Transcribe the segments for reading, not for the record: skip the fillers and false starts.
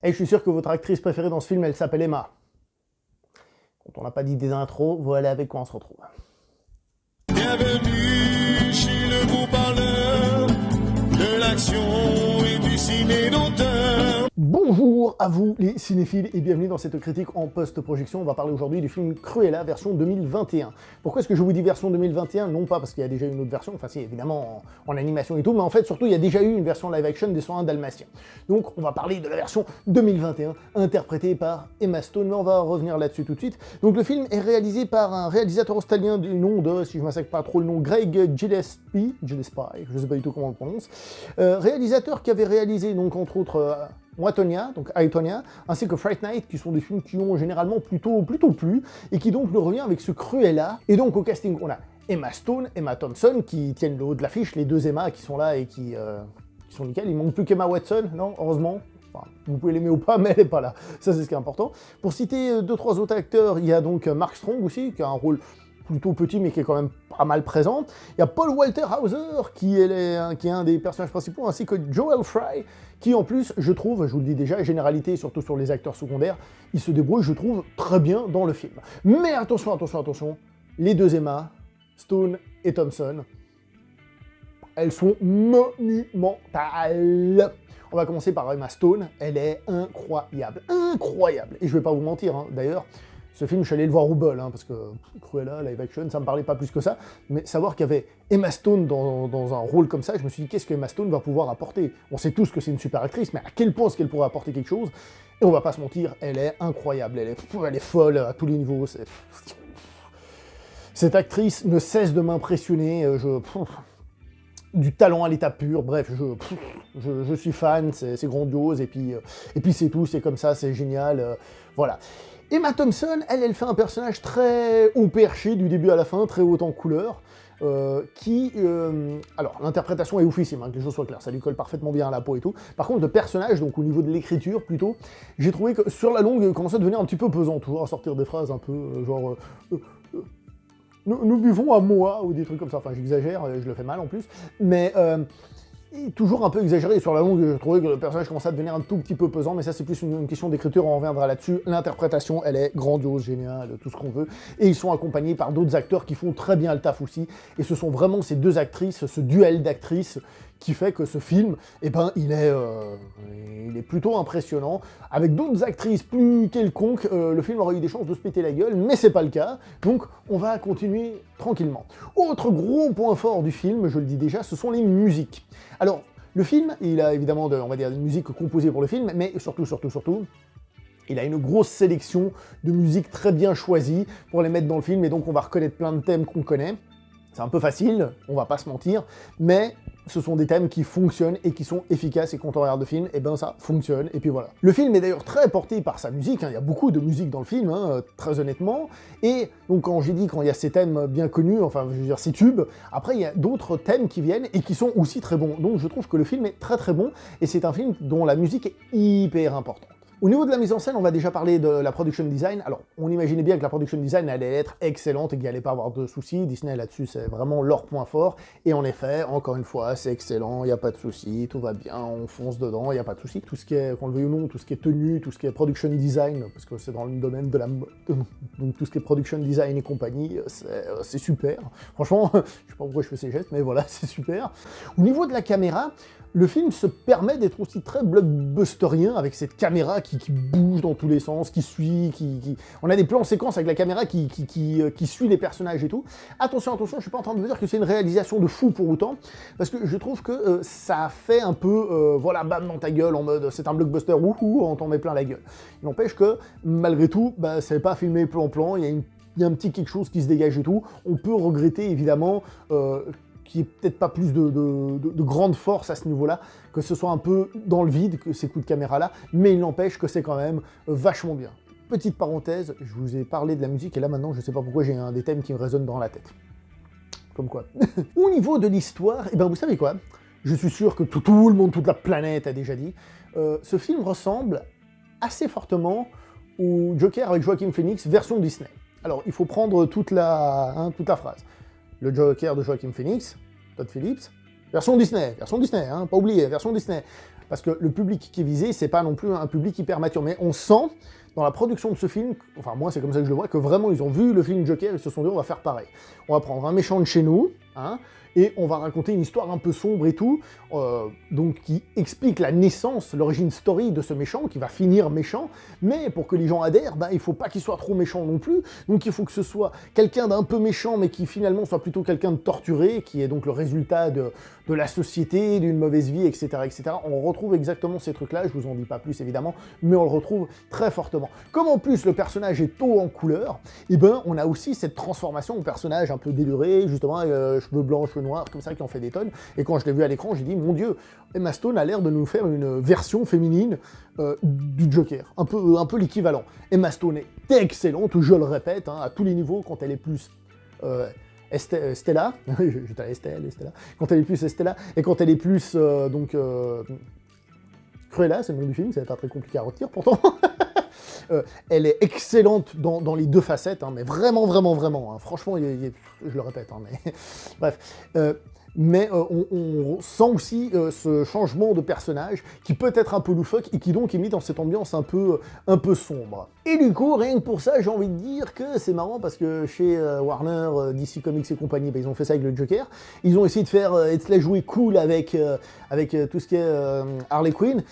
Et je suis sûr que votre actrice préférée dans ce film, elle s'appelle Emma. Quand on n'a pas dit des intros, voilà avec quoi on se retrouve. Bienvenue chez le beau parleur de l'action et du ciné d'auteur. Bonjour à vous les cinéphiles et bienvenue dans cette critique en post-projection. On va parler aujourd'hui du film Cruella version 2021. Pourquoi est-ce que je vous dis version 2021? Non pas parce qu'il y a déjà une autre version, enfin si évidemment en animation et tout, mais en fait surtout il y a déjà eu une version live action des 101 Dalmatiens. Donc on va parler de la version 2021 interprétée par Emma Stone, mais on va revenir là-dessus tout de suite. Donc le film est réalisé par un réalisateur australien du nom de, si je ne massacre pas trop le nom, Greg Gillespie, je ne sais pas du tout comment on le prononce, réalisateur qui avait réalisé donc entre autres Aitonia, ainsi que Fright Night, qui sont des films qui ont généralement plutôt plu, et qui donc le revient avec ce Cruella. Et donc au casting, on a Emma Stone, Emma Thompson, qui tiennent le haut de l'affiche, les deux Emma qui sont là et qui sont nickel. Il manque plus qu'Emma Watson, non, heureusement. Enfin, vous pouvez l'aimer ou pas, mais elle n'est pas là. Ça, c'est ce qui est important. Pour citer 2-3 autres acteurs, il y a donc Mark Strong aussi, qui a un rôle plutôt petit, mais qui est quand même pas mal présent. Il y a Paul Walter Hauser, qui est un des personnages principaux, ainsi que Joel Fry, qui en plus, je trouve, je vous le dis déjà, généralité, surtout sur les acteurs secondaires, il se débrouille, je trouve, très bien dans le film. Mais attention, les deux Emma, Stone et Thompson, elles sont monumentales. On va commencer par Emma Stone, elle est incroyable. Et je vais pas vous mentir, hein, d'ailleurs, ce film, je suis allé le voir au bol, hein, parce que Cruella, live action, ça me parlait pas plus que ça, mais savoir qu'il y avait Emma Stone dans un rôle comme ça, je me suis dit, qu'est-ce que Emma Stone va pouvoir apporter? On sait tous que c'est une super actrice, mais à quel point est-ce qu'elle pourrait apporter quelque chose? Et on va pas se mentir, elle est incroyable, elle est folle à tous les niveaux. Cette actrice ne cesse de m'impressionner, du talent à l'état pur, bref, je suis fan, c'est grandiose, et puis c'est tout, c'est comme ça, c'est génial, voilà. Emma Thompson, elle fait un personnage très haut perché du début à la fin, très haut en couleur, alors l'interprétation est oufissime, hein, que les choses soient claires, ça lui colle parfaitement bien à la peau et tout. Par contre, le personnage, donc au niveau de l'écriture plutôt, j'ai trouvé que sur la longue, il commençait à devenir un petit peu pesant, toujours à sortir des phrases un peu genre... Nous buvons à moi, ou des trucs comme ça, enfin j'exagère, je le fais mal en plus, mais toujours un peu exagéré, sur la longue je trouvais que le personnage commençait à devenir un tout petit peu pesant, mais ça c'est plus une question d'écriture, on reviendra là-dessus. L'interprétation, elle est grandiose, géniale, tout ce qu'on veut, et ils sont accompagnés par d'autres acteurs qui font très bien le taf aussi, et ce sont vraiment ces deux actrices, ce duel d'actrices, qui fait que ce film, eh ben, il est plutôt impressionnant. Avec d'autres actrices plus quelconques, le film aurait eu des chances de se péter la gueule, mais c'est pas le cas, donc on va continuer tranquillement. Autre gros point fort du film, je le dis déjà, ce sont les musiques. Alors, le film, il a évidemment, on va dire, des musiques composées pour le film, mais surtout, il a une grosse sélection de musiques très bien choisies pour les mettre dans le film, et donc on va reconnaître plein de thèmes qu'on connaît. C'est un peu facile, on va pas se mentir, mais ce sont des thèmes qui fonctionnent et qui sont efficaces, et quand on regarde le film, et ben ça fonctionne, et puis voilà. Le film est d'ailleurs très porté par sa musique, hein, il y a beaucoup de musique dans le film, hein, très honnêtement, et donc quand il y a ces thèmes bien connus, enfin je veux dire ces tubes, après il y a d'autres thèmes qui viennent et qui sont aussi très bons, donc je trouve que le film est très très bon, et c'est un film dont la musique est hyper importante. Au niveau de la mise en scène, on va déjà parler de la production design. Alors, on imaginait bien que la production design allait être excellente et qu'il n'y allait pas avoir de soucis. Disney, là-dessus, c'est vraiment leur point fort. Et en effet, encore une fois, c'est excellent, il n'y a pas de soucis, tout va bien, on fonce dedans, il n'y a pas de soucis. Tout ce qui est, qu'on le veuille ou non, tout ce qui est tenue, tout ce qui est production design, parce que c'est dans le domaine de la mode, donc tout ce qui est production design et compagnie, c'est super. Franchement, je sais pas pourquoi je fais ces gestes, mais voilà, c'est super. Au niveau de la caméra, le film se permet d'être aussi très blockbusterien, avec cette caméra qui bouge dans tous les sens, qui suit, On a des plans séquences avec la caméra qui suit les personnages et tout. Attention, je suis pas en train de vous dire que c'est une réalisation de fou pour autant, parce que je trouve que ça fait un peu, voilà, bam dans ta gueule, en mode c'est un blockbuster, wouhou, on t'en met plein la gueule. Il n'empêche que, malgré tout, bah, c'est pas filmé plan-plan, il y a un petit quelque chose qui se dégage et tout. On peut regretter, évidemment, qu'il n'y ait peut-être pas plus de grande force à ce niveau-là, que ce soit un peu dans le vide, que ces coups de caméra-là, mais il n'empêche que c'est quand même vachement bien. Petite parenthèse, je vous ai parlé de la musique, et là maintenant, je sais pas pourquoi j'ai un des thèmes qui me résonne dans la tête. Comme quoi. Au niveau de l'histoire, eh ben vous savez quoi? Je suis sûr que tout le monde, toute la planète a déjà dit, ce film ressemble assez fortement au Joker avec Joaquin Phoenix, version Disney. Alors, il faut prendre toute la phrase. Le Joker de Joaquin Phoenix, Todd Phillips, version Disney, hein, pas oublier, version Disney. parce que le public qui est visé, c'est pas non plus un public hyper mature, mais on sent dans la production de ce film, enfin moi c'est comme ça que je le vois, que vraiment ils ont vu le film Joker et ils se sont dit on va faire pareil. On va prendre un méchant de chez nous, hein, et on va raconter une histoire un peu sombre et tout, donc qui explique la naissance, l'origine story de ce méchant, qui va finir méchant, mais pour que les gens adhèrent, il faut pas qu'il soit trop méchant non plus, donc il faut que ce soit quelqu'un d'un peu méchant, mais qui finalement soit plutôt quelqu'un de torturé, qui est donc le résultat de la société, d'une mauvaise vie, etc., etc. On retrouve exactement ces trucs-là, je vous en dis pas plus évidemment, mais on le retrouve très fortement. Comme en plus le personnage est haut en couleur, et on a aussi cette transformation au personnage un peu déluré, justement, cheveux blancs, cheveux noirs, comme ça, qui en fait des tonnes, et quand je l'ai vu à l'écran, j'ai dit, mon Dieu, Emma Stone a l'air de nous faire une version féminine du Joker, un peu l'équivalent. Emma Stone est excellente, je le répète, hein, à tous les niveaux, quand elle est plus... Stella, j'étais à Estelle, Stella, quand elle est plus Estella, et quand elle est plus, Cruella, c'est le nom du film, c'est pas très compliqué à retenir pourtant, elle est excellente dans les deux facettes, hein, mais vraiment, vraiment, vraiment, hein, franchement, je le répète, hein, mais bref, mais on sent aussi ce changement de personnage qui peut être un peu loufoque et qui donc est mis dans cette ambiance un peu sombre. Et du coup, rien que pour ça, j'ai envie de dire que c'est marrant parce que chez Warner, DC Comics et compagnie, ils ont fait ça avec le Joker. Ils ont essayé de se la jouer cool avec tout ce qui est Harley Quinn.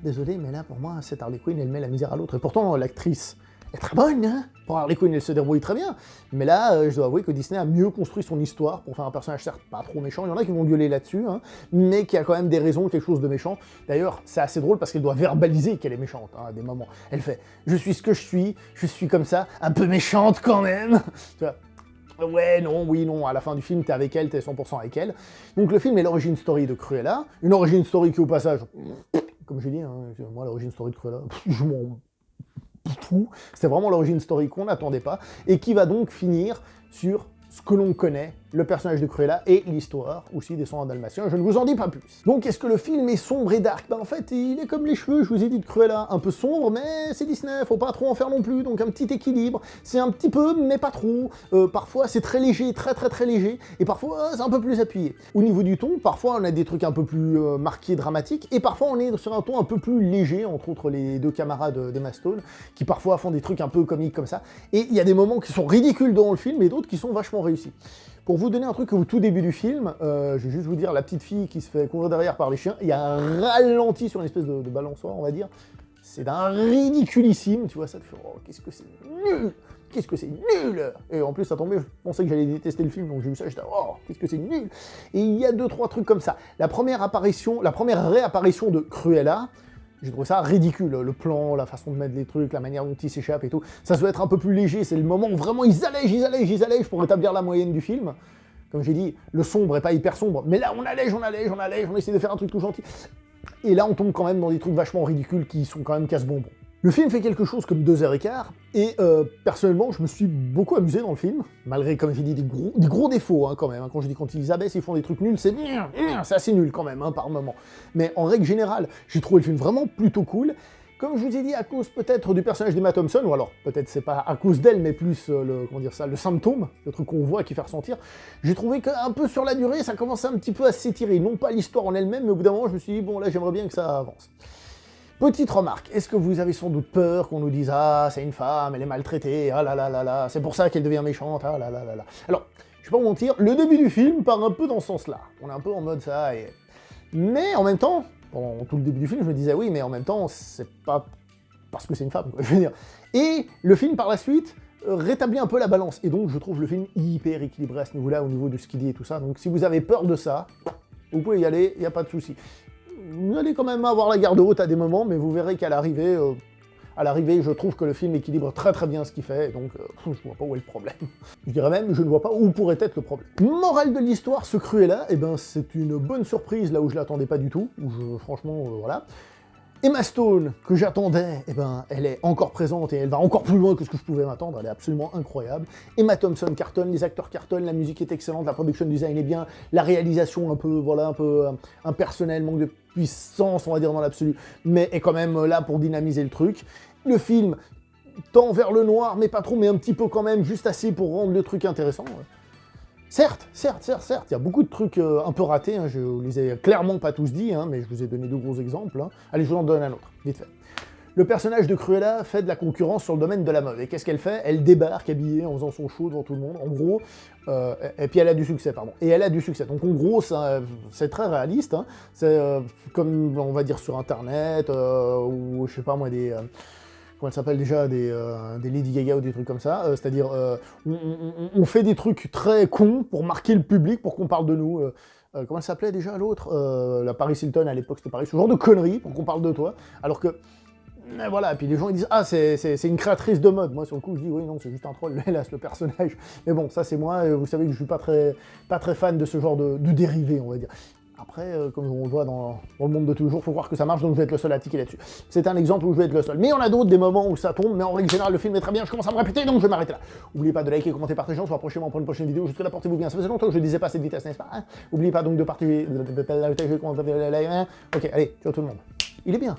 Désolé, mais là, pour moi, cette Harley Quinn, elle met la misère à l'autre. Et pourtant, l'actrice est très bonne, hein. Pour Harley Quinn, elle se débrouille très bien. Mais là, je dois avouer que Disney a mieux construit son histoire pour faire un personnage certes pas trop méchant. Il y en a qui vont gueuler là-dessus, hein, mais qui a quand même des raisons, quelque chose de méchant. D'ailleurs, c'est assez drôle parce qu'elle doit verbaliser qu'elle est méchante, hein, à des moments. Elle fait « Je suis ce que je suis comme ça, un peu méchante quand même !» Tu vois, ouais, non, oui, non, à la fin du film, t'es avec elle, t'es 100% avec elle. Donc le film est l'origin story de Cruella, une origin story qui, au passage, comme j'ai dit, hein, moi, l'origin story de Cruella, je m'en fous, c'est vraiment l'origin story qu'on n'attendait pas, et qui va donc finir sur ce que l'on connaît, le personnage de Cruella et l'histoire aussi des 101 Dalmatiens, je ne vous en dis pas plus. Donc est-ce que le film est sombre et dark? En fait, il est comme les cheveux, je vous ai dit, de Cruella, un peu sombre, mais c'est Disney, faut pas trop en faire non plus, donc un petit équilibre, c'est un petit peu, mais pas trop, parfois c'est très léger, très très très léger, et parfois c'est un peu plus appuyé. Au niveau du ton, parfois on a des trucs un peu plus marqués, dramatiques, et parfois on est sur un ton un peu plus léger, entre autres les deux camarades d'Emma Stone, qui parfois font des trucs un peu comiques comme ça, et il y a des moments qui sont ridicules dans le film, et d'autres qui sont vachement réussis. Pour vous donner un truc au tout début du film, je vais juste vous dire, la petite fille qui se fait courir derrière par les chiens, il y a un ralenti sur une espèce de balançoire, on va dire. C'est d'un ridiculissime, tu vois, ça te fait « Oh, qu'est-ce que c'est nul ! Qu'est-ce que c'est nul !» Et en plus, ça tombait, je pensais que j'allais détester le film, donc j'ai vu ça, j'étais « Oh, qu'est-ce que c'est nul !» Et il y a 2-3 trucs comme ça. La première réapparition de Cruella, j'ai trouvé ça ridicule, le plan, la façon de mettre les trucs, la manière dont ils s'échappent et tout. Ça doit être un peu plus léger, c'est le moment où vraiment ils allègent pour établir la moyenne du film. Comme j'ai dit, le sombre est pas hyper sombre, mais là on allège, on essaie de faire un truc tout gentil. Et là on tombe quand même dans des trucs vachement ridicules qui sont quand même casse-bonbons. Le film fait quelque chose comme 2h15, et personnellement, je me suis beaucoup amusé dans le film, malgré, comme j'ai dit, des gros défauts, hein, quand même. Hein. Quand je dis quand ils abaissent, ils font des trucs nuls, c'est assez nul quand même, hein, par moment. Mais en règle générale, j'ai trouvé le film vraiment plutôt cool. Comme je vous ai dit, à cause peut-être du personnage d'Emma Thompson, ou alors peut-être c'est pas à cause d'elle, mais plus le symptôme, le truc qu'on voit qui fait ressentir, j'ai trouvé qu'un peu sur la durée, ça commençait un petit peu à s'étirer. Non pas l'histoire en elle-même, mais au bout d'un moment, je me suis dit, bon là, j'aimerais bien que ça avance. Petite remarque, est-ce que vous avez sans doute peur qu'on nous dise « Ah, c'est une femme, elle est maltraitée, ah là là là là, c'est pour ça qu'elle devient méchante, ah là là là là ». Alors, je vais pas vous mentir, le début du film part un peu dans ce sens-là. On est un peu en mode ça, et... Mais en même temps, pendant tout le début du film, je me disais « Oui, mais en même temps, c'est pas parce que c'est une femme, quoi, je veux dire ». Et le film, par la suite, rétablit un peu la balance. Et donc, je trouve le film hyper équilibré à ce niveau-là, au niveau de ce qu'il dit et tout ça. Donc, si vous avez peur de ça, vous pouvez y aller, il n'y a pas de souci. Vous allez quand même avoir la garde haute à des moments, mais vous verrez qu'à l'arrivée, je trouve que le film équilibre très très bien ce qu'il fait, donc je vois pas où est le problème. Je dirais même, je ne vois pas où pourrait être le problème. Morale de l'histoire, ce Cruella, eh ben, c'est une bonne surprise là où je l'attendais pas du tout, franchement, voilà. Emma Stone, que j'attendais, eh ben, elle est encore présente et elle va encore plus loin que ce que je pouvais m'attendre, elle est absolument incroyable. Emma Thompson cartonne, les acteurs cartonnent, la musique est excellente, la production design est bien, la réalisation un peu impersonnelle, manque de puissance, on va dire, dans l'absolu, mais est quand même là pour dynamiser le truc. Le film tend vers le noir, mais pas trop, mais un petit peu quand même, juste assez pour rendre le truc intéressant. Certes, il y a beaucoup de trucs un peu ratés, hein, je vous les ai clairement pas tous dit, hein, mais je vous ai donné 2 gros exemples. Hein. Allez, je vous en donne un autre, vite fait. Le personnage de Cruella fait de la concurrence sur le domaine de la mode. Et qu'est-ce qu'elle fait? Elle débarque habillée en faisant son show devant tout le monde, en gros, et puis elle a du succès, pardon. Et elle a du succès. Donc en gros, c'est très réaliste, hein. C'est comme, on va dire, sur Internet, ou je sais pas moi, des... comment elle s'appelle déjà, des Lady Gaga ou des trucs comme ça, c'est-à-dire on fait des trucs très cons pour marquer le public, pour qu'on parle de nous. Comment elle s'appelait déjà l'autre, la Paris Hilton à l'époque, c'était pareil, ce genre de conneries pour qu'on parle de toi, alors que voilà, et puis les gens ils disent ah c'est une créatrice de mode, moi sur le coup je dis oui non c'est juste un troll, hélas le personnage, mais bon ça c'est moi, vous savez que je suis pas très fan de ce genre de dérivé on va dire. Après, comme on le voit dans le monde de tous les jours, faut croire que ça marche, donc je vais être le seul à tiquer là-dessus. C'est un exemple où je vais être le seul. Mais il y en a d'autres, des moments où ça tombe, mais en règle générale, le film est très bien, je commence à me répéter, donc je vais m'arrêter là. N'oubliez pas de liker, commenter, partager, on se voit prochainement pour une prochaine vidéo. Jusque là, portez-vous bien. Ça faisait longtemps que je ne disais pas cette vitesse, n'est-ce pas? N'oubliez pas donc de partager, ok, allez, ciao tout le monde. Il est bien.